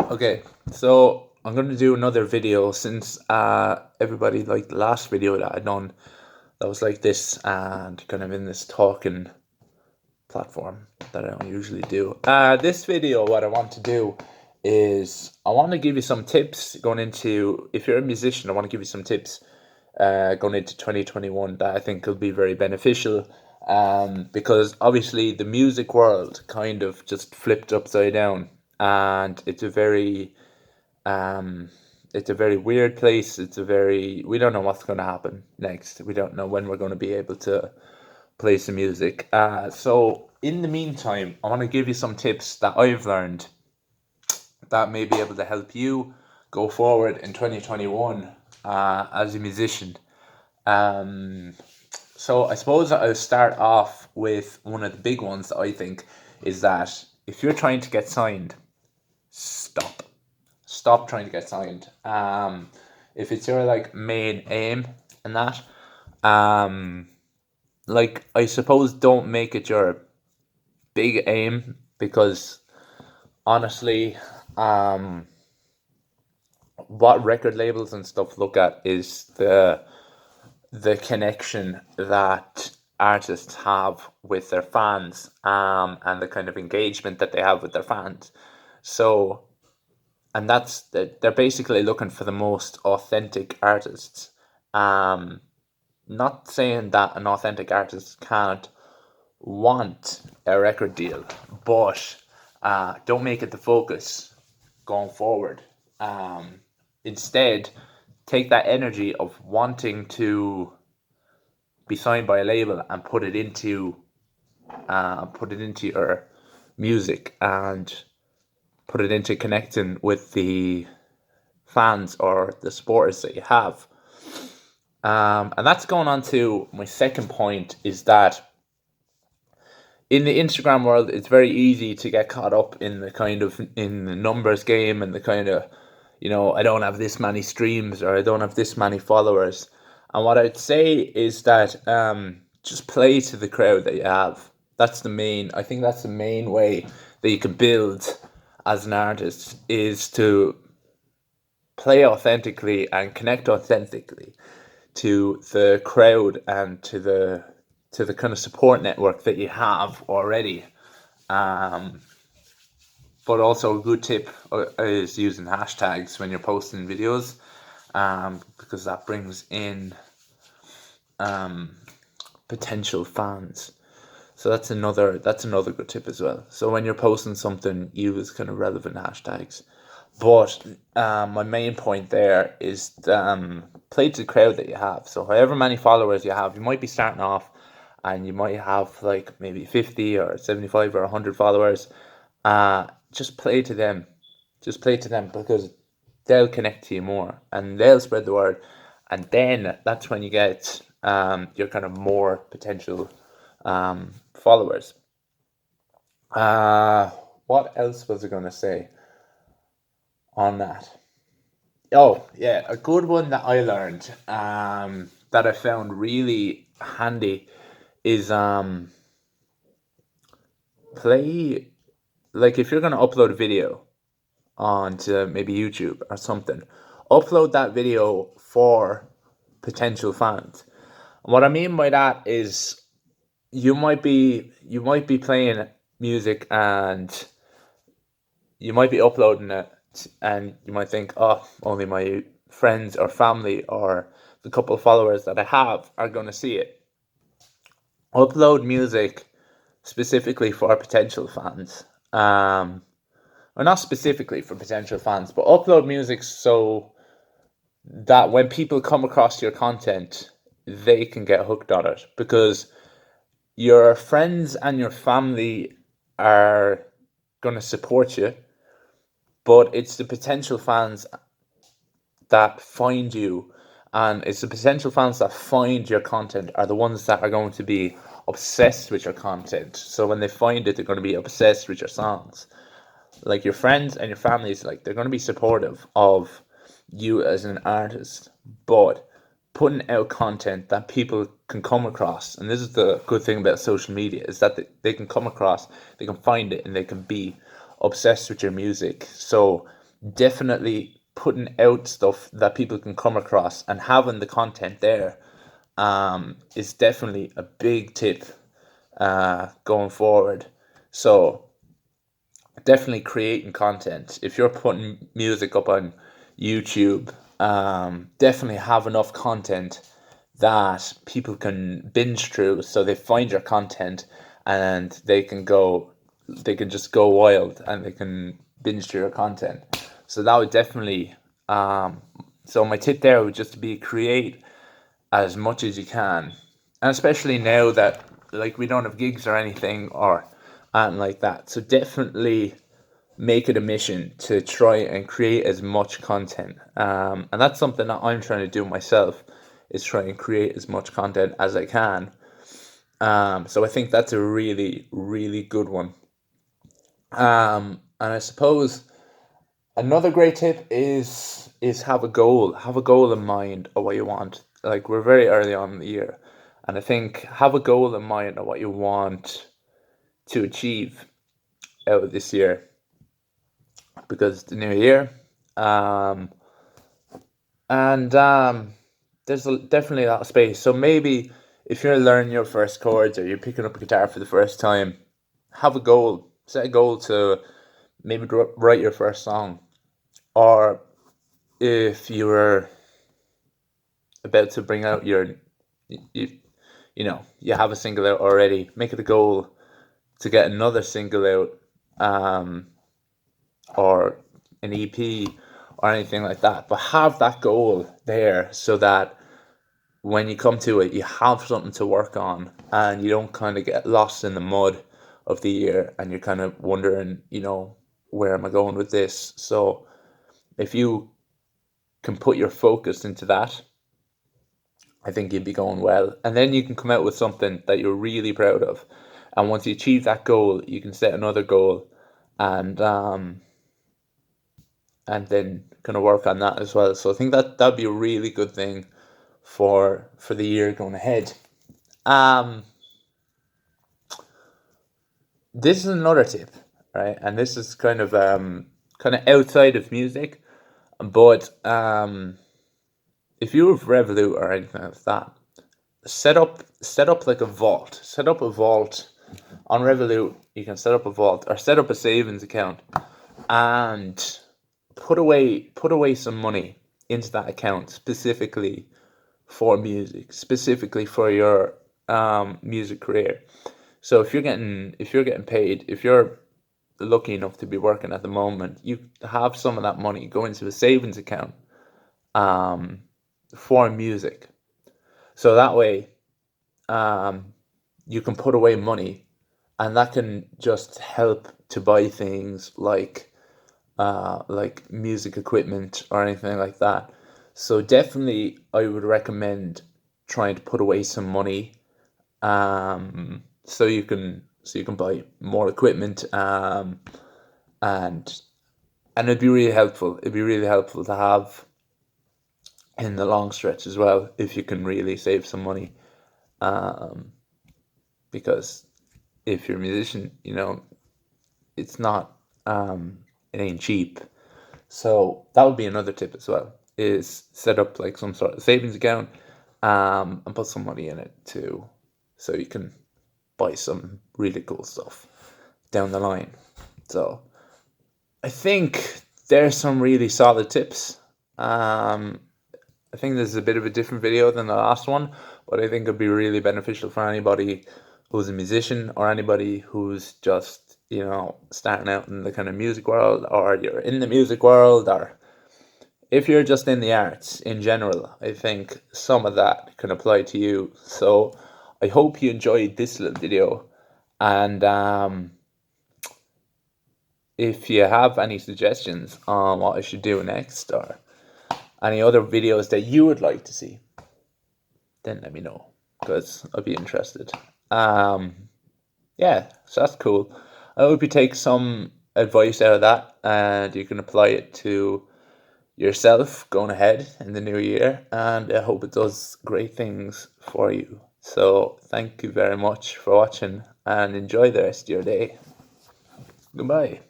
Okay, so I'm gonna do another video since everybody liked the last video that I done that was like this and kind of in this talking platform that I don't usually do. This video, what I want to do is I want to give you some tips going into, if you're a musician, I want to give you some tips going into 2021 that I think will be very beneficial. Because obviously the music world kind of just flipped upside down, and um, it's a very weird place. We don't know what's going to happen next. We don't know when we're going to be able to play some music. So in the meantime, I want to give you some tips that I've learned that may be able to help you go forward in 2021 as a musician. Um, so I suppose I'll start off with one of the big ones that I think is that if you're trying to get signed, stop. Stop trying to get signed. If it's your like main aim and that, um, like I suppose don't make it your big aim, because honestly, um, what record labels and stuff look at is the connection that artists have with their fans, and the kind of engagement that they have with their fans. So, and they're basically looking for the most authentic artists. Um, Not saying that an authentic artist can't want a record deal, but don't make it the focus going forward. Instead, take that energy of wanting to be signed by a label and put it into your music, and put it into connecting with the fans or the supporters that you have. And that's going on to my second point, is that in the Instagram world, it's very easy to get caught up in the numbers game, and the kind of, I don't have this many streams, or I don't have this many followers. And what I'd say is that just play to the crowd that you have. I think that's the main way that you can build as an artist, is to play authentically and connect authentically to the crowd and to the kind of support network that you have already. Um, but also a good tip is using hashtags when you're posting videos, because that brings in potential fans. So that's another good tip as well. So when you're posting something, use kind of relevant hashtags. But my main point there is play to the crowd that you have. So however many followers you have, you might be starting off and you might have like maybe 50 or 75 or 100 followers. Just play to them. Just play to them, because they'll connect to you more and they'll spread the word. And then that's when you get your kind of more potential followers. What else was I going to say on that? Oh, yeah, a good one that I learned, that I found really handy, is play, like if you're going to upload a video onto maybe YouTube or something, upload that video for potential fans. And what I mean by that is you might be playing music, and you might be uploading it, and you might think, oh, only my friends or family or the couple of followers that I have are going to see it. Upload music specifically for potential fans. Or not specifically for potential fans, but upload music so that when people come across your content, they can get hooked on it. Because your friends and your family are going to support you, but it's the potential fans that find you, and it's the potential fans that find your content are the ones that are going to be obsessed with your content. So when they find it, they're going to be obsessed with your songs. Like your friends and your families, like they're going to be supportive of you as an artist, but putting out content that people can come across, and this is the good thing about social media, is that they can come across, they can find it, and they can be obsessed with your music. So definitely putting out stuff that people can come across and having the content there is definitely a big tip going forward. So definitely creating content. If you're putting music up on YouTube, definitely have enough content that people can binge through, so they find your content and they can just go wild and they can binge through your content. So that would definitely, so my tip there would just be create as much as you can, and especially now that like we don't have gigs or anything or anything like that. So definitely make it a mission to try and create as much content, and that's something that I'm trying to do myself, is try and create as much content as I can. So I think that's a really, really good one. And I suppose another great tip is have a goal. Have a goal in mind of what you want. Like, we're very early on in the year, and I think have a goal in mind of what you want to achieve out of this year, because it's the new year. Um, and there's definitely a lot of space. So maybe if you're learning your first chords or you're picking up a guitar for the first time, have a goal. Set a goal to maybe write your first song. Or if you're about to bring out you, you have a single out already, make it a goal to get another single out, or an EP or anything like that. But have that goal there so that when you come to it, you have something to work on and you don't kind of get lost in the mud of the year and you're kind of wondering, where am I going with this? So if you can put your focus into that, I think you'd be going well. And then you can come out with something that you're really proud of. And once you achieve that goal, you can set another goal, and then kind of work on that as well. So I think that that'd be a really good thing for the year going ahead. Um, this is another tip, right? And this is kind of outside of music, but if you have Revolut or anything like that, set up like a vault. Set up a vault on Revolut. You can set up a vault or set up a savings account and put away some money into that account specifically for music, specifically for your music career. So if you're getting paid, if you're lucky enough to be working at the moment, you have some of that money go into a savings account um, for music. So that way, you can put away money, and that can just help to buy things like music equipment or anything like that. So definitely, I would recommend trying to put away some money, so you can buy more equipment, and it'd be really helpful. It'd be really helpful to have in the long stretch as well if you can really save some money, um, because if you're a musician, it's not it ain't cheap. So that would be another tip as well, is set up like some sort of savings account, and put some money in it too, so you can buy some really cool stuff down the line. So I think there's some really solid tips. I think this is a bit of a different video than the last one, but I think it'd be really beneficial for anybody who's a musician or anybody who's just, starting out in the kind of music world, or you're in the music world, or if you're just in the arts in general. I think some of that can apply to you. So I hope you enjoyed this little video, and if you have any suggestions on what I should do next, or any other videos that you would like to see, then let me know, because I'd be interested. Yeah, so that's cool. I hope you take some advice out of that and you can apply it to yourself going ahead in the new year, and I hope it does great things for you. So thank you very much for watching and enjoy the rest of your day. Goodbye.